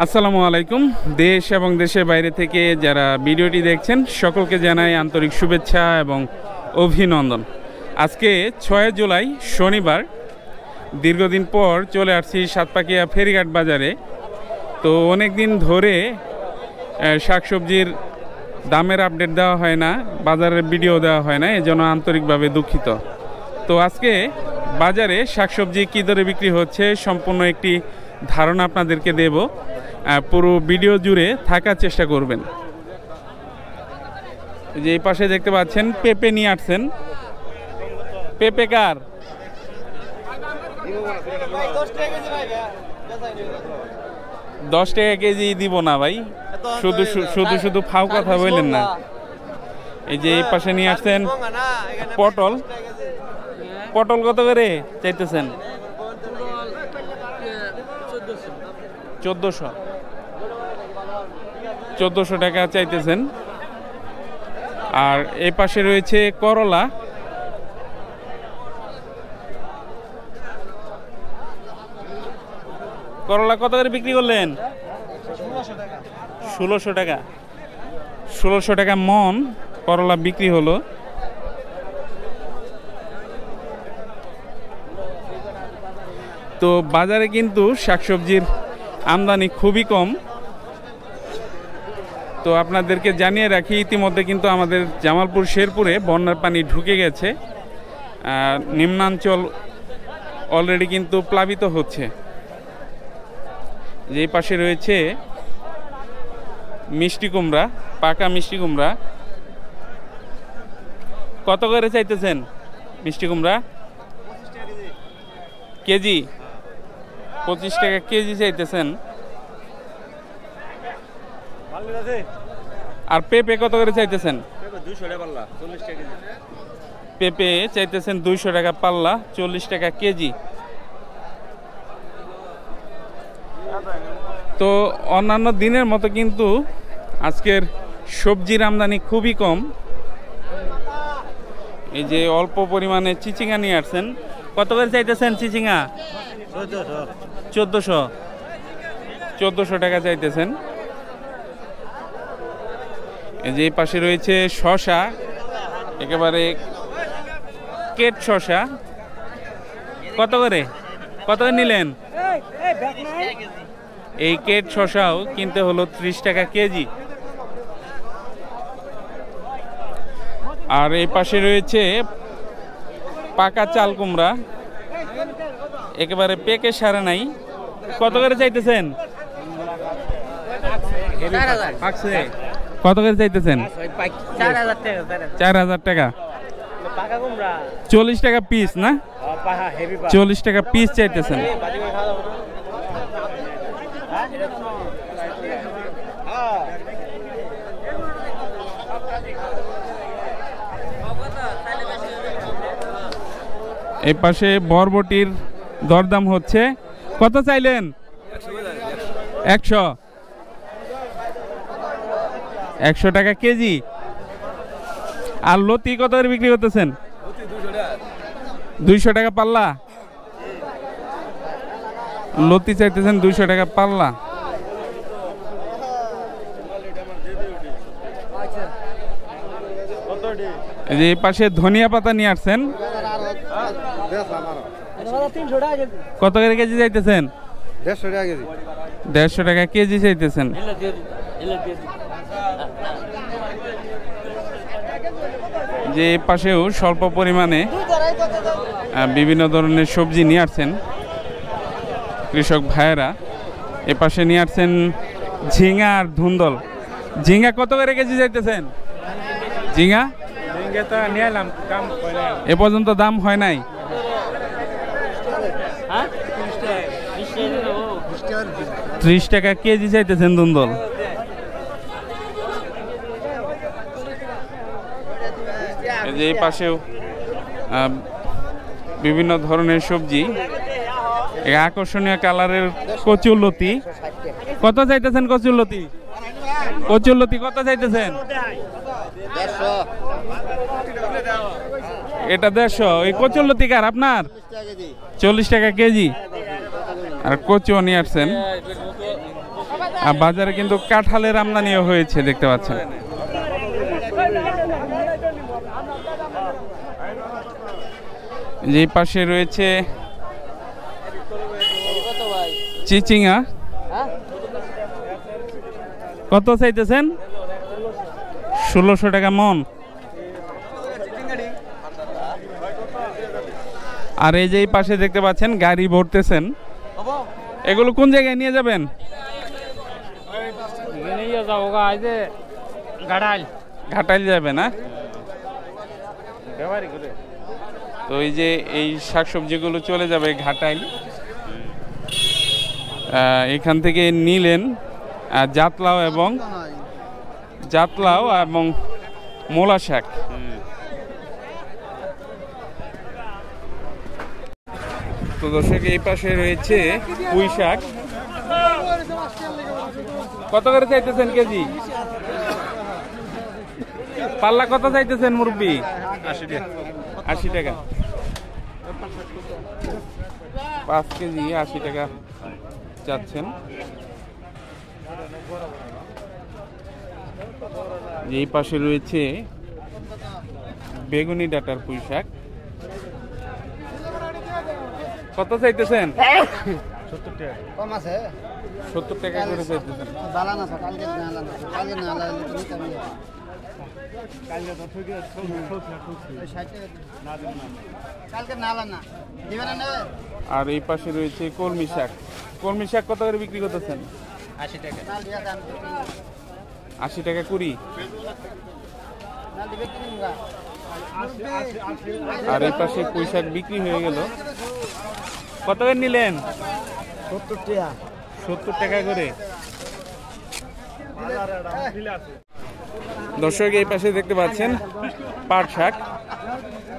আসসালামু আলাইকুম। দেশ এবং দেশের বাইরে থেকে যারা ভিডিওটি দেখছেন সকলকে জানাই আন্তরিক শুভেচ্ছা এবং অভিনন্দন। আজকে 6 জুলাই শনিবার, দীর্ঘদিন পর চলে আসছি সাতপাকিয়া ফেরিঘাট বাজারে। তো অনেক দিন ধরে শাকসবজির দামের আপডেট দেওয়া হয় না, বাজারের ভিডিও দেওয়া হয় না, এজন্য আন্তরিকভাবে দুঃখিত। তো আজকে বাজারে শাকসবজি কী দরে বিক্রি হচ্ছে সম্পূর্ণ একটি ধারণা আপনাদেরকে দেব। পুরো ভিডিও জুড়ে থাকার চেষ্টা করবেন। যে এই পাশে দেখতে পাচ্ছেন পেঁপে নিয়ে আসছেন। পেঁপে কার? 10 টাকা কেজি দিব না ভাই, শুধু শুধু শুধু ফাও কথা বললেন না। এই যে এই পাশে নিয়ে আসছেন পটল। পটল কত করে চাইতেছেন? 1400 টাকা চাইতেছেন। আর এই পাশে রয়েছে করলা। করলা কত করে বিক্রি করলেন? 1600 টাকা। 1600 টাকা মন করলা বিক্রি হলো। তো বাজারে কিন্তু শাকসবজির আমদানি খুবই কম। তো আপনাদেরকে জানিয়ে রাখি, ইতিমধ্যে কিন্তু আমাদের জামালপুর শেরপুরে বন্যার পানি ঢুকে গেছে। নিম্নাঞ্চল অলরেডি কিন্তু প্লাবিত হচ্ছে। যেই পাশে রয়েছে মিষ্টি কুমড়া, পাকা মিষ্টি কুমড়া। কত করে চাইতেছেন মিষ্টি কুমড়া? কেজি 25 টাকা কেজি চাইতেছেন। আর পেঁপে কত করে চাইতেছেন? পেঁপে চাইতেছেন 200 টাকা পাল্লা, 40 টাকা কেজি। তো অন্যান্য দিনের মতো কিন্তু আজকের সবজির আমদানি খুবই কম। এই যে অল্প পরিমাণে চিচিঙ্গা নিয়ে আসছেন। কত করে চাইতেছেন চিচিঙ্গা? 1400 টাকা চাইতেছেন। এই যে পাশে রয়েছে শসা, একেবারে কেট শসা। কত করে নিলেন? এই কেট শসাও কিনতে হলো 30 টাকা কেজি। আর এই পাশে রয়েছে পাকা চাল কুমড়া, একেবারে পেকে সারা নাই। কত করে চাইতেছেন? কত করে চাইতেছেন? 4000 টাকা। 40 টাকা পিস না? 40 টাকা পিস চাইতেছেন। এই পাশে বরবটির দরদাম হচ্ছে। কত চাইলেন? 100 টাকা কেজি। আর লতি কত করে বিক্রি করতেছেন? 200 টাকা পাল্লা। লতি চাইতেছেন 200 টাকা পাল্লা। এই পাশে ধনিয়া পাতা নিয়ে আসছেন। কত করে কেজি চাইতেছেন? 150 টাকা কেজি চাইতেছেন। যে পাশেও স্বল্প পরিমাণে বিভিন্ন ধরনের সবজি নিয়ে আসছেন কৃষক ভাইয়েরা। এ পাশে নিয়ে আসছেন ঝিঙা আর ধুন্দল। ঝিঙা কত করে কেজি চাইতেছেন? ঝিঙা এ পর্যন্ত দাম হয় নাই। 30 টাকা কেজি চাইতেছেন ধুন্দল। এই পাশেও বিভিন্ন ধরনের সবজি, আকর্ষণীয় কালারের কচুরলতি। কত চাইতেছেন কচুরলতি? কত চাইতেছেন? এটা 150। এই কচুরলতি কার আপনার? 40 টাকা কেজি। আর কচুও নিয়ে আসছেন। আর বাজারে কিন্তু কাঁঠালের আমদানিও হয়েছে দেখতে পাচ্ছেন। যে পাশে রয়েছে চিচিঙ্গা। কত চাইতেছেন? 1600 টাকা মন। আর এই যে এই পাশে দেখতে পাচ্ছেন গাড়ি ভরতেছেন। এগুলো কোন জায়গায় নিয়ে যাবেন? ঘাটাইল যাবে না? তো এই যে এই শাকসবজিগুলো চলে যাবে ঘাটাইল। এখান থেকে নিলেন জাতলাও এবং মূলা শাক। তো দর্শক এই পাশে রয়েছে পুঁই শাক। কত করে চাইতেছেন কেজি? পাল্লা কত চাইতেছেন মুরব্বি? 80 টাকা। 5 কেজি 80 টাকা চাচ্ছেন। এই পাশে রয়েছে বেগুনি ডাটার পুঁই শাক। কত চাইতেছেন? 70 টাকা। কম আছে? 70 টাকা করে চাইতেছেন। বালানা কালকে না কালকে তো ঠিক আছে। 60 টাকা না দিবেন না। আর এই পাশে রয়েছে কলমি শাক। কলমি শাক কত করে বিক্রি করতেছেন? 80 টাকা। 80 টাকা কুড়ি। আর এই পাশে পুঁই শাক বিক্রি হয়ে গেল। কত করে নিলেন? 70 টাকা। 70 টাকা করে। দর্শক এই পাশে দেখতে পাচ্ছেন পাট শাক।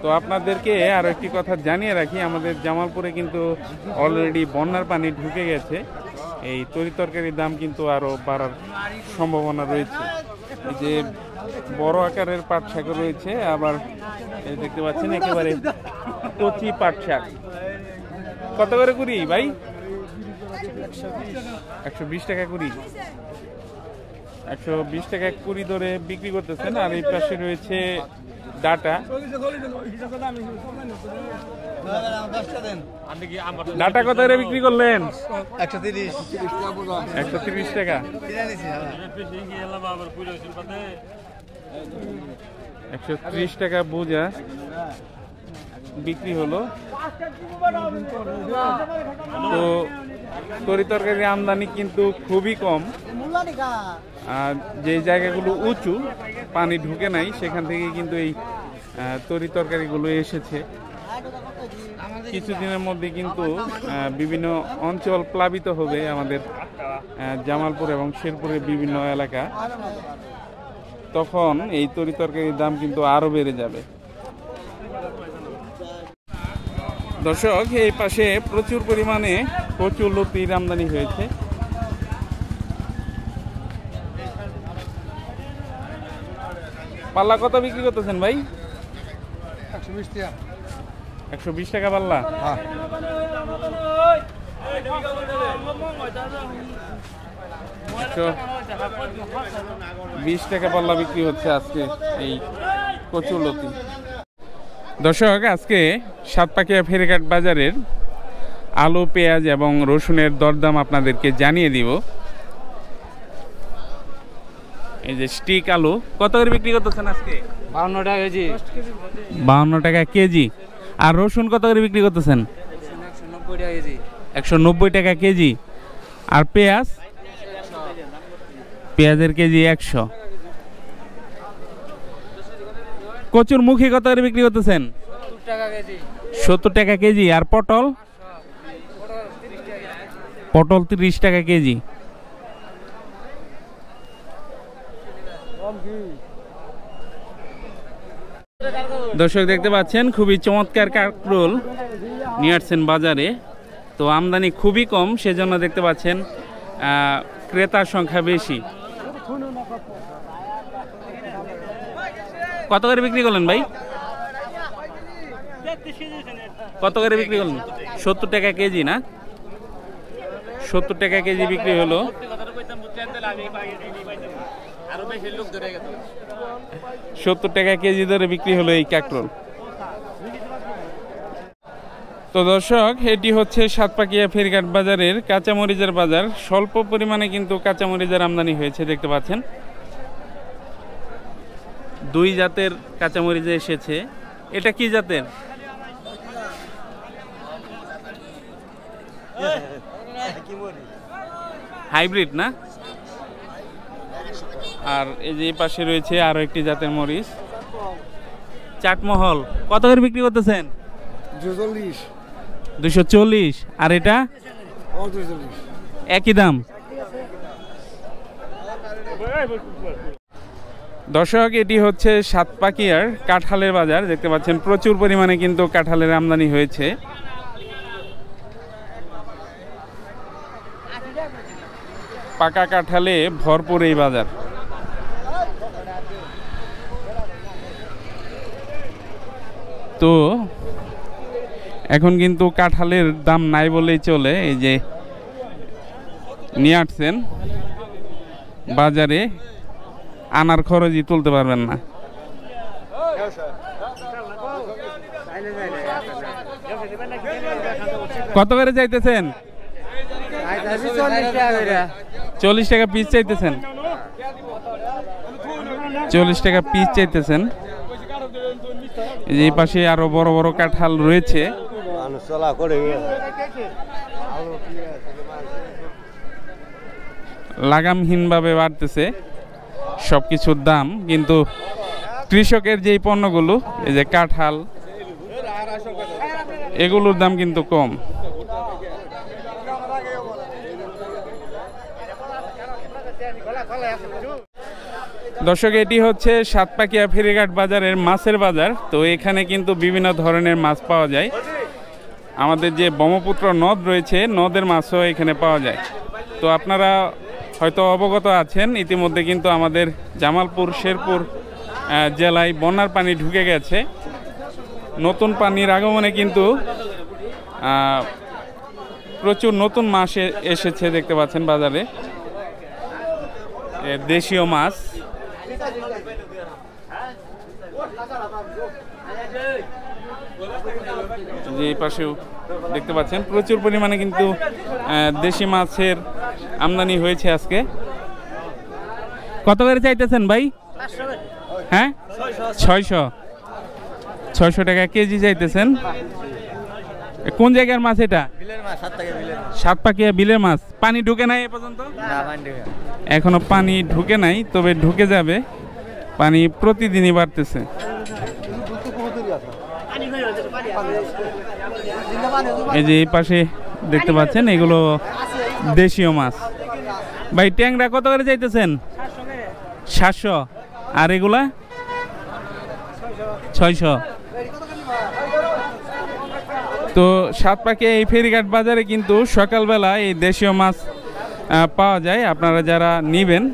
তো আপনাদেরকে আরো একটি কথা জানিয়ে রাখি, আমাদের জামালপুরে কিন্তু অলরেডি বন্যার পানি ঢুকে গেছে। এই তরিতরকারির দাম কিন্তু আরো বাড়ার সম্ভাবনা রয়েছে। এই যে বড় আকারের পাট শাক রয়েছে, আবার এই দেখতে পাচ্ছেন একেবারে কচি পাট শাক। কত করে কুড়ি ভাই? 120 টাকা কুড়ি। 120 টাকা কুড়ি ধরে বিক্রি করতেছেন। আর এই পাশে রয়েছে ডাটা। ডাটা কত করে বিক্রি করলেন? 130। 130 টাকা। 130 টাকা বোঝা বিক্রি হলো। তো তরিতরকারি আমদানি কিন্তু খুবই কম। আর যে জায়গাগুলো উঁচু পানি ঢুকে নাই সেখান থেকে কিন্তু এই তরিতরকারিগুলো এসেছে। কিছুদিনের মধ্যে কিন্তু বিভিন্ন অঞ্চল প্লাবিত হবে আমাদের জামালপুর এবং শেরপুরের বিভিন্ন এলাকা। তখন এই তরিতরকারির দাম কিন্তু আরো বেড়ে যাবে। দর্শক এই পাশে প্রচুর পরিমাণে কচুলতির আমদানি হয়েছে। পাল্লা কত বিক্রি করতেছেন ভাই? 120 টাকা। 120 টাকা পাল্লা। 120 টাকা পাল্লা বিক্রি হচ্ছে আজকে এই কচুলতি। দর্শক আজকে সাতপাকিয়া ফেরিঘাট বাজারের আলু, পেঁয়াজ এবং রসুনের দরদাম আপনাদেরকে জানিয়ে দিব। এই যে স্টিক আলু কত করে বিক্রি করতেছেন আজকে? 52 টাকা কেজি। 52 টাকা কেজি। আর রসুন কত করে বিক্রি করতেছেন? 190 টাকা কেজি। 190 টাকা কেজি। আর পেঁয়াজ? পেঁয়াজের কেজি 100। কচুর মুখী কত করে বিক্রি করতেছেন? 70 টাকা কেজি। 70 টাকা কেজি। আর পটল? পটল 30 টাকা কেজি। দর্শক দেখতে পাচ্ছেন খুবই চমৎকার কাঁকরোল নিয়ে আসছেন বাজারে। তো আমদানি খুবই কম, সেজন্য দেখতে পাচ্ছেন ক্রেতার সংখ্যা বেশি। কত করে বিক্রি করলেন ভাই? কত করে বিক্রি করলেন? 70 টাকা কেজি না? 70 টাকা কেজি বিক্রি হলো। 70 টাকা কেজি ধরে বিক্রি হলো এই কাঁকরোল। তো দর্শক, এটি হচ্ছে সাতপাকিয়া ফেরঘাট বাজারের কাঁচামরিচের বাজার। স্বল্প পরিমাণে কিন্তু কাঁচামরিচের আমদানি হয়েছে, দেখতে পাচ্ছেন। 2 জাতের কাঁচামরিচ এসেছে। এটা কি জাতের? হাইব্রিড না? আর এই যে পাশে রয়েছে আরো একটি জাতের মরিচ, চাটমহল। কত করে বিক্রি করতেছেন? 240। আর এটা একই দাম। দর্শক, এটি হচ্ছে সাতপাকিয়ার কাঁঠালের বাজার। দেখতে পাচ্ছেন প্রচুর পরিমাণে কিন্তু কাঁঠালের আমদানি হয়েছে। পাকা কাঁঠালে ভরপুর এই বাজার। তো এখন কিন্তু কাঁঠালের দাম নাই বলেই চলে। এই যে নিয়ে আসছেন বাজারে, আনার খরচই তুলতে পারবেন না। কত করে চাইতেছেন? 40 টাকা পিস চাইতেছেন। 40 টাকা পিস চাইতেছেন। এই পাশে আরো বড় বড় কাঁঠাল রয়েছে। লাগামহীনভাবে বাড়তেছে সবকিছুর দাম, কিন্তু কৃষকের যে পণ্যগুলো, এই যে কাঁঠাল, এগুলোর দাম কিন্তু কম। দর্শক, এটি হচ্ছে সাতপাকিয়া ফেরিঘাট বাজারের মাছের বাজার। তো এখানে কিন্তু বিভিন্ন ধরনের মাছ পাওয়া যায়। আমাদের যে ব্রহ্মপুত্র নদ রয়েছে, নদের মাছও এখানে পাওয়া যায়। তো আপনারা হয়তো অবগত আছেন, ইতিমধ্যে কিন্তু আমাদের জামালপুর শেরপুর জেলায় বন্যার পানি ঢুকে গেছে। নতুন পানির আগমনে কিন্তু প্রচুর নতুন মাছ এসেছে, দেখতে পাচ্ছেন বাজারে। দেশীয় মাছ। যে এই পাশেও দেখতে পাচ্ছেন প্রচুর পরিমাণে কিন্তু দেশি মাছের আমদানি হয়েছে আজকে। কত করে চাইতেছেন ভাই? হ্যাঁ, 600 টাকা কেজি চাইতেছেন। কোন জায়গার মাছ এটা? সাতপাকিয়া বিলের মাছ। পানি ঢুকে নাই এ পর্যন্ত? এখনো পানি ঢুকে নাই, তবে ঢুকে যাবে। পানি প্রতিদিনই বাড়তেছে। এই যে এই পাশে দেখতে পাচ্ছেন, এগুলো দেশীয় মাছ। ভাই, ট্যাংরা কত করে চাইতেছেন? 700। আর এগুলা 600। তো সাতপাকিয়া এই ফেরিঘাট বাজারে কিন্তু সকালবেলা এই দেশীয় মাছ পাওয়া যায়। আপনারা যারা নেবেন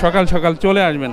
সকাল সকাল চলে আসবেন।